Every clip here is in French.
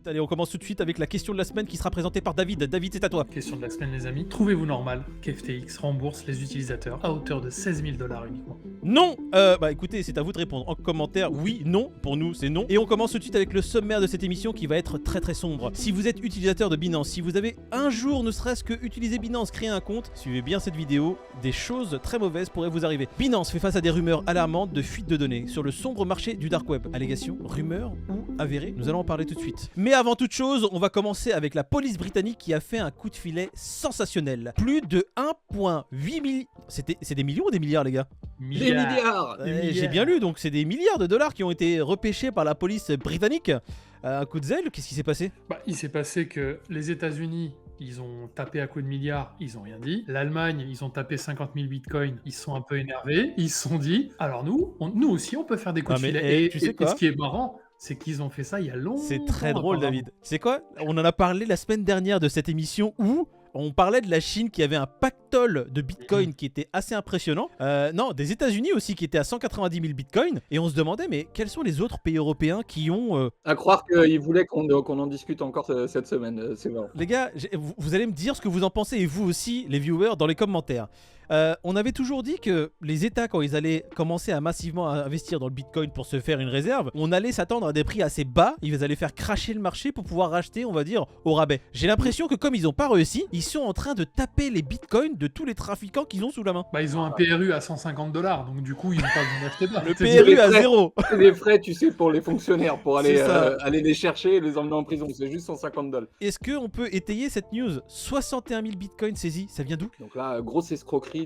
Allez, on commence tout de suite avec la question de la semaine qui sera présentée par David. David, c'est à toi. Question de la semaine, les amis. Trouvez-vous normal qu'FTX rembourse les utilisateurs à hauteur de 16 000 $ uniquement? Non. Bah écoutez, c'est à vous de répondre en commentaire. Oui, non. Pour nous, c'est non. Et on commence tout de suite avec le sommaire de cette émission qui va être très très sombre. Si vous êtes utilisateur de Binance, si vous avez un jour ne serait-ce que utilisé Binance, créer un compte, suivez bien cette vidéo, des choses très mauvaises pourraient vous arriver. Binance fait face à des rumeurs alarmantes de fuite de données sur le sombre marché du dark web. Allégations, rumeurs ou avérées, nous allons en parler tout de suite. Mais avant toute chose, on va commencer avec la police britannique qui a fait un coup de filet sensationnel. Plus de 1,8 milliard... C'est des millions ou des milliards, les gars? Des milliards. J'ai bien lu, donc c'est des milliards de dollars qui ont été repêchés par la police britannique. Un coup de zèle, qu'est-ce qui s'est passé? Il s'est passé que les États-Unis, ils ont tapé à coups de milliards, ils ont rien dit. L'Allemagne, ils ont tapé 50 000 bitcoins, ils sont un peu énervés. Ils se sont dit, alors nous aussi, on peut faire des coups de filet. Tu sais quoi? Et ce qui est marrant, c'est qu'ils ont fait ça il y a longtemps. C'est très drôle, David. Tu sais quoi? On en a parlé la semaine dernière de cette émission où on parlait de la Chine qui avait un pactole de bitcoin qui était assez impressionnant. Non, des États-Unis aussi qui étaient à 190 000 bitcoins. Et on se demandait, mais quels sont les autres pays européens qui ont. À croire qu'ils voulaient qu'on en discute encore cette semaine. C'est marrant. Les gars, vous allez me dire ce que vous en pensez, et vous aussi, les viewers, dans les commentaires. On avait toujours dit que les États, quand ils allaient commencer à massivement investir dans le bitcoin pour se faire une réserve, on allait s'attendre à des prix assez bas, ils allaient faire cracher le marché pour pouvoir racheter, on va dire, au rabais. J'ai l'impression que comme ils n'ont pas réussi, ils sont en train de taper les bitcoins de tous les trafiquants qu'ils ont sous la main. Ils ont un PRU à 150 $, donc du coup, ils n'ont pas besoin d'acheter de là. Le PRU à zéro. C'est des frais, tu sais, pour les fonctionnaires, pour aller les chercher et les emmener en prison. C'est juste 150 $. Est-ce qu'on peut étayer cette news? 61 000 bitcoins saisis, ça vient d'où? Donc là, grosse escroquerie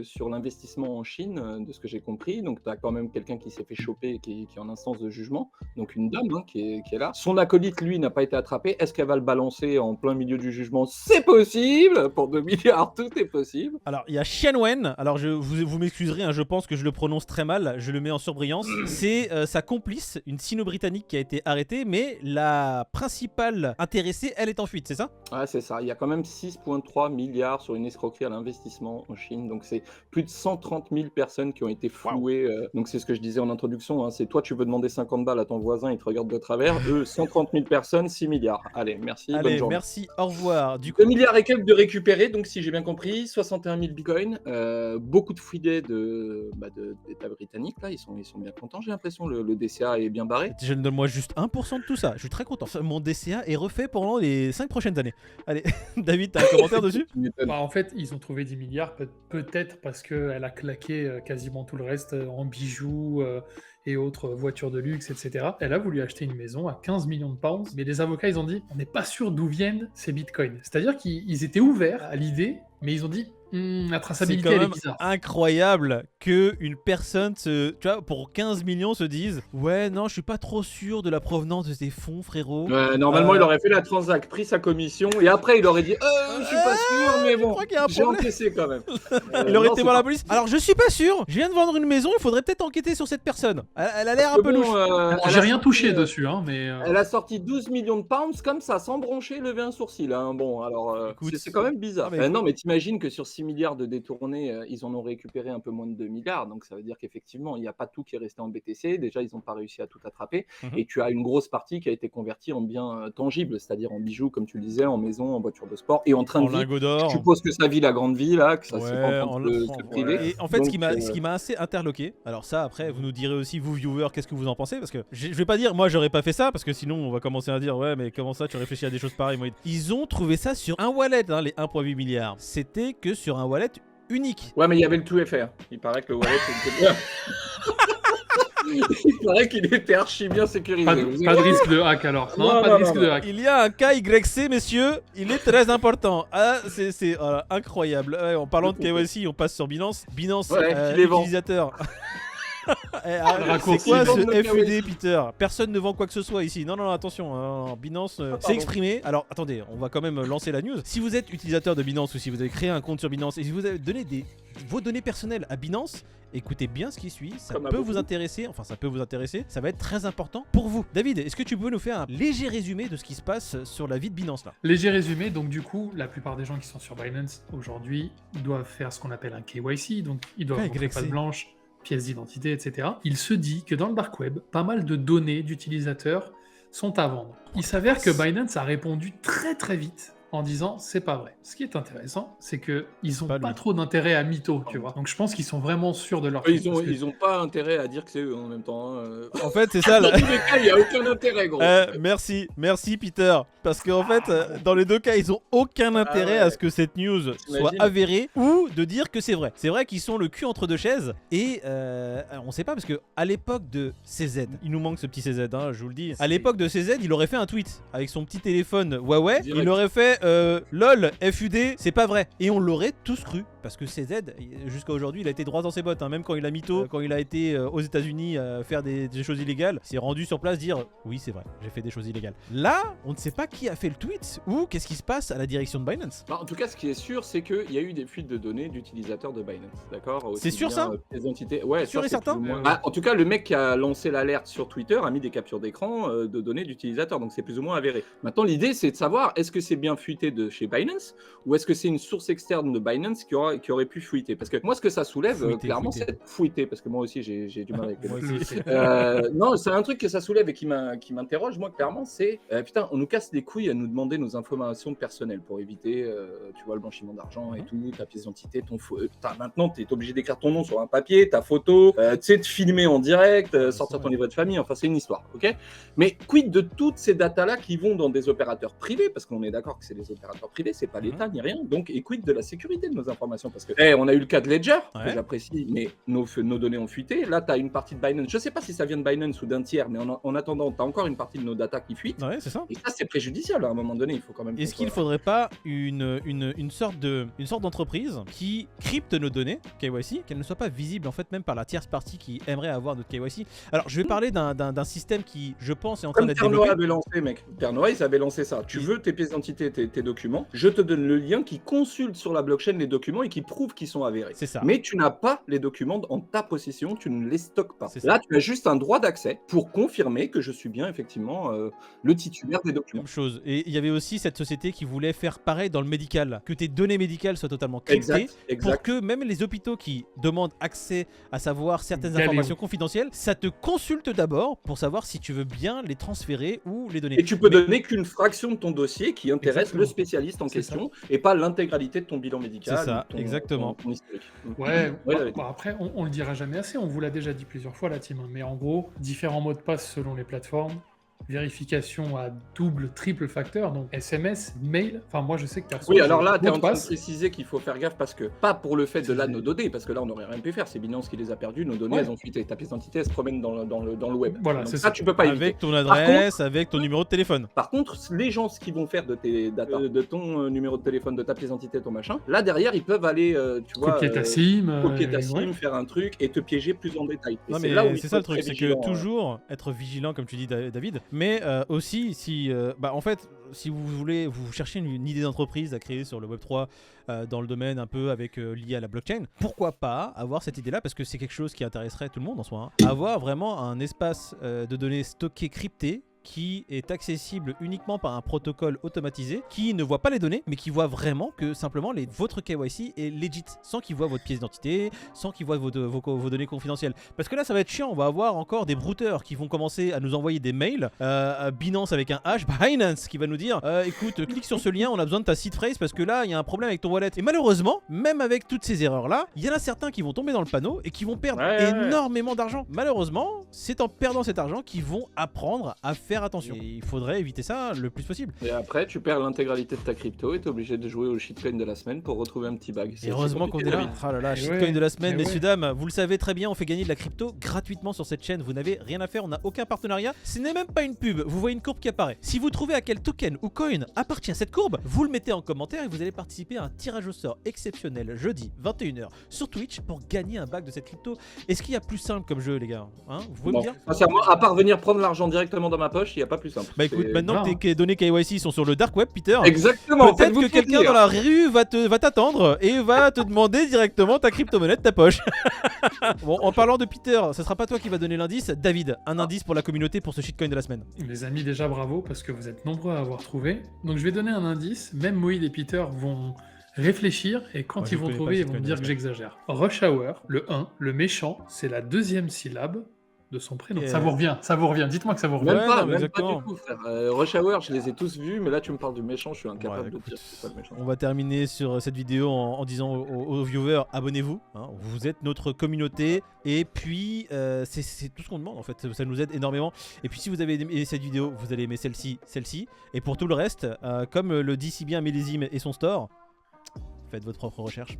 sur l'investissement en Chine, de ce que j'ai compris. Donc tu as quand même quelqu'un qui s'est fait choper, qui est en instance de jugement. Donc une dame qui est là. Son acolyte, lui, n'a pas été attrapé. Est-ce qu'elle va le balancer en plein milieu du jugement? C'est possible. Pour 2 milliards, tout est possible. Alors, il y a Xianwen. Alors, vous m'excuserez, hein, je pense que je le prononce très mal. Je le mets en surbrillance. C'est sa complice, une sino-britannique qui a été arrêtée. Mais la principale intéressée, elle est en fuite, c'est ça? Ouais, c'est ça. Il y a quand même 6,3 milliards sur une escroquerie à l'investissement en Chine. Donc, c'est plus de 130 000 personnes qui ont été flouées. Donc, c'est ce que je disais en introduction. Hein. C'est toi, tu veux demander 50 balles à ton voisin, il te regarde de travers. Eux, 130 000 personnes, 6 milliards. Allez, merci. Allez, bonne journée. Merci, au revoir. Du coup, 2 milliards et quelques de récupérer. Donc, si j'ai bien compris, 61 000 bitcoins. Beaucoup de filets d'État britannique. Là, ils sont bien contents. J'ai l'impression le DCA est bien barré. je ne donne moi juste 1% de tout ça. Je suis très content. Mon DCA est refait pendant les 5 prochaines années. Allez, David, t'as un commentaire dessus? En fait, ils ont trouvé 10 milliards, peut-être parce qu'elle a claqué quasiment tout le reste en bijoux et autres voitures de luxe, etc. Elle a voulu acheter une maison à 15 millions de pounds, mais les avocats, ils ont dit, on n'est pas sûr d'où viennent ces bitcoins. C'est-à-dire qu'ils étaient ouverts à l'idée, mais ils ont dit, la traçabilité, elle est bizarre. C'est incroyable qu'une personne, tu vois, pour 15 millions se dise « Ouais, non, je suis pas trop sûr de la provenance de ces fonds, frérot. » Normalement, il aurait fait la transac, pris sa commission, et après, il aurait dit « Je suis pas sûr, mais bon, j'ai encaissé quand même. » Il aurait été voir la police. Alors, je suis pas sûr, je viens de vendre une maison, il faudrait peut-être enquêter sur cette personne. Elle a l'air un peu louche. J'ai rien touché dessus, hein, mais... Elle a sorti 12 millions de pounds comme ça, sans broncher, lever un sourcil. Hein. Bon, alors, Écoute, c'est quand même bizarre. mais Non, mais t'imagines que sur 6 milliards de détournés, ils en ont récupéré un peu moins de 2 milliards. Donc, ça veut dire qu'effectivement, il n'y a pas tout qui est resté en BTC. Déjà, ils n'ont pas réussi à tout attraper. Et tu as une grosse partie qui a été convertie en biens tangibles, c'est-à-dire en bijoux, comme tu le disais, en maison, en voiture de sport et en train de vie. lingots d'or. Je suppose que ça vit la grande vie, là, que ça c'est pas en train de se priver. Et en fait, ce qui m'a assez interloqué, alors ça, après, vous nous direz aussi, vous, viewers, qu'est-ce que vous en pensez? Parce que je vais pas dire, moi, j'aurais pas fait ça, parce que sinon, on va commencer à dire, ouais, mais comment ça, tu réfléchis à des choses pareilles? Ils ont trouvé ça sur un wallet, hein, les 1,8 milliards. C'était que sur un wallet unique. Ouais, mais il y avait le tout FR. Il paraît que le wallet était... Il paraît qu'il était archi bien sécurisé. Pas de risque de hack alors. Non, pas de risque de hack. Il y a un KYC, messieurs. Il est très important. Ah, c'est incroyable. Ouais, en parlant de KYC, on passe sur Binance. Binance, utilisateur. C'est quoi ce FUD, Peter? Personne ne vend quoi que ce soit ici. Non, attention. Binance s'est exprimé. Alors, attendez, on va quand même lancer la news. Si vous êtes utilisateur de Binance ou si vous avez créé un compte sur Binance et si vous avez donné vos données personnelles à Binance, écoutez bien ce qui suit. Ça peut vous intéresser. Enfin, ça peut vous intéresser. Ça va être très important pour vous. David, est-ce que tu peux nous faire un léger résumé de ce qui se passe sur la vie de Binance là? Léger résumé. Donc, du coup, la plupart des gens qui sont sur Binance aujourd'hui doivent faire ce qu'on appelle un KYC. Donc, ils doivent montrer patte blanche, pièces d'identité, etc. Il se dit que dans le dark web, pas mal de données d'utilisateurs sont à vendre. Il s'avère que Binance a répondu très très vite en disant c'est pas vrai. Ce qui est intéressant, c'est que ils ont Pas pas lui. trop d'intérêt à mytho, tu vois. Donc je pense qu'ils sont vraiment sûrs de leur Ils truc, ont, parce que- ils ont pas intérêt à dire que c'est eux en même temps. En fait, c'est ça. Dans tous les cas, il n'y a aucun intérêt, gros. Merci Peter. Parce qu'en fait, dans les deux cas, ils ont aucun intérêt à ce que cette news soit T'imagines avérée ou de dire que c'est vrai. C'est vrai qu'ils sont le cul entre deux chaises et on sait pas parce que à l'époque de CZ, il nous manque ce petit CZ, hein, je vous le dis. À l'époque de CZ, il aurait fait un tweet avec son petit téléphone Huawei. Direct. Il aurait fait LOL, FUD, c'est pas vrai. Et on l'aurait tous cru. Parce que CZ, jusqu'à aujourd'hui, il a été droit dans ses bottes. Hein. Même quand il a mytho, quand il a été aux États-Unis faire des choses illégales, il s'est rendu sur place dire oui, c'est vrai, j'ai fait des choses illégales. Là, on ne sait pas qui a fait le tweet ou qu'est-ce qui se passe à la direction de Binance. Bah, en tout cas, ce qui est sûr, c'est qu'il y a eu des fuites de données d'utilisateurs de Binance. D'accord. Aussi C'est sûr, bien, ça les entités. Ouais, Sûr ça, et c'est certain plus ou moins- Ouais. Ah, en tout cas, le mec qui a lancé l'alerte sur Twitter a mis des captures d'écran de données d'utilisateurs. Donc, c'est plus ou moins avéré. Maintenant, l'idée, c'est de savoir est-ce que c'est bien fuité de chez Binance ou est-ce que c'est une source externe de Binance qui aurait pu fuiter. Parce que moi, ce que ça soulève, clairement, c'est fuité. Parce que moi aussi, j'ai du mal avec les Moi mots. aussi. Non, c'est un truc que ça soulève et qui m'interroge, moi, clairement, c'est putain, on nous casse les couilles à nous demander nos informations personnelles pour éviter, tu vois, le blanchiment d'argent et tout, ta pièce d'identité, maintenant, tu es obligé d'écrire ton nom sur un papier, ta photo, tu sais, de filmer en direct, sortir ton livret de famille, enfin, c'est une histoire, ok. Mais quid de toutes ces datas-là qui vont dans des opérateurs privés, parce qu'on est d'accord que c'est des opérateurs privés, c'est pas l'État ni rien, donc, et quid de la sécurité de nos informations, parce que, on a eu le cas de Ledger, que j'apprécie, mais nos données ont fuité. Là, tu as une partie de Binance. Je sais pas si ça vient de Binance ou d'un tiers, mais en attendant, tu as encore une partie de nos datas qui fuitent. Ouais, c'est ça. Et ça, c'est préjudiciable à un moment donné. Il faut quand même. Est-ce qu'il ne faudrait pas une sorte d'entreprise qui crypte nos données KYC, qu'elles ne soient pas visibles en fait même par la tierce partie qui aimerait avoir notre KYC? Alors je vais parler d'un système qui, je pense, est en train Comme d'être Père Noël développé. avait lancé, mec. Père Noël, ils avaient lancé ça. Tu veux tes pièces d'identité, tes documents, je te donne le lien qui consulte sur la blockchain les documents et qui prouve qu'ils sont avérés. C'est ça. Mais tu n'as pas les documents en ta possession, tu ne les stockes pas. C'est ça. Là, tu as juste un droit d'accès pour confirmer que je suis bien effectivement le titulaire des documents. Même chose. Et il y avait aussi cette société qui voulait faire pareil dans le médical, que tes données médicales soient totalement cryptées, pour que même les hôpitaux qui demandent accès à savoir certaines informations confidentielles, ça te consulte d'abord pour savoir si tu veux bien les transférer ou les donner. Et tu peux donner qu'une fraction de ton dossier qui intéresse le spécialiste en question et pas l'intégralité de ton bilan médical. C'est ça, exactement. Ton historique. Ouais, bon, après, on le dira jamais assez, on vous l'a déjà dit plusieurs fois, la team, hein, mais en gros, différents mots de passe selon les plateformes, vérification à double, triple facteur, donc SMS, mail, enfin moi je sais que perso... Oui, alors là, tu es mot en de train de passe. préciser qu'il faut faire gaffe parce que, pas pour le fait de là nos données, parce que là on n'aurait rien pu faire, c'est Binance qui les a perdues, nos données elles ont fuité, ta pièce d'identité elle se promène dans le web. Voilà, donc c'est ça, ça. tu peux pas éviter. Avec ton adresse, avec ton numéro de téléphone. Par contre, les gens, ce qu'ils vont faire de tes data, de ton numéro de téléphone, de ta pièce d'identité, ton machin, là derrière, ils peuvent aller, tu vois, Copier ta SIM, copier ta SIM, ouais. faire un truc et te piéger plus en détail. Et Non c'est mais là où il c'est faut ça le être truc, très c'est vigilant, que toujours être vigilant comme tu dis David, mais aussi si, en fait, si vous voulez, vous cherchez une idée d'entreprise à créer sur le Web3 dans le domaine un peu avec lié à la blockchain, pourquoi pas avoir cette idée-là parce que c'est quelque chose qui intéresserait tout le monde en soi. Hein. Avoir vraiment un espace de données stockées cryptées qui est accessible uniquement par un protocole automatisé qui ne voit pas les données mais qui voit vraiment que simplement votre KYC est legit sans qu'il voit votre pièce d'identité, sans qu'il voit vos données confidentielles. Parce que là ça va être chiant, on va avoir encore des brouteurs qui vont commencer à nous envoyer des mails à Binance avec un H, Binance qui va nous dire écoute, clique sur ce lien, on a besoin de ta seed phrase parce que là il y a un problème avec ton wallet. Et malheureusement, même avec toutes ces erreurs là, il y en a certains qui vont tomber dans le panneau et qui vont perdre énormément d'argent. Malheureusement, c'est en perdant cet argent qu'ils vont apprendre à faire attention. Et il faudrait éviter ça le plus possible. Et après, tu perds l'intégralité de ta crypto et t'es obligé de jouer au shitcoin de la semaine pour retrouver un petit bug. Et heureusement qu'on est là. Ah là là, shitcoin de la semaine, messieurs, dames. Vous le savez très bien, on fait gagner de la crypto gratuitement sur cette chaîne. Vous n'avez rien à faire, on n'a aucun partenariat. Ce n'est même pas une pub. Vous voyez une courbe qui apparaît. Si vous trouvez à quel token ou coin appartient cette courbe, vous le mettez en commentaire et vous allez participer à un tirage au sort exceptionnel jeudi 21h sur Twitch pour gagner un bac de cette crypto. Est-ce qu'il y a plus simple comme jeu, les gars, hein? Vous pouvez me dire? Sincèrement, à part venir prendre l'argent directement dans ma poche, il n'y a pas plus simple. Bah écoute, maintenant que tes données KYC sont sur le dark web, Peter, exactement, peut-être que quelqu'un dans la rue va t'attendre et va te demander directement ta crypto-monnaie de ta poche. Bon, en parlant de Peter, ça sera pas toi qui va donner l'indice. David, un indice pour la communauté pour ce shitcoin de la semaine. Les amis, déjà bravo parce que vous êtes nombreux à avoir trouvé. Donc je vais donner un indice, même Moïd et Peter vont réfléchir et quand ils vont trouver, ils vont me dire que j'exagère. Rush Hour, le 1, le méchant, c'est la deuxième syllabe de son prénom. Et Ça vous revient. Dites-moi que ça vous revient. Même Ouais, pas, non, mais même pas exactement. du tout, frère. Rush Hour, je les ai tous vus, mais là tu me parles du méchant, je suis incapable Ouais, de écoute, dire que c'est pas le méchant. On va terminer sur cette vidéo en disant aux viewers, abonnez-vous, hein, vous êtes notre communauté, et puis c'est tout ce qu'on demande en fait, ça nous aide énormément. Et puis si vous avez aimé cette vidéo, vous allez aimer celle-ci, et pour tout le reste, comme le dit si bien Millésime et son store, faites votre propre recherche.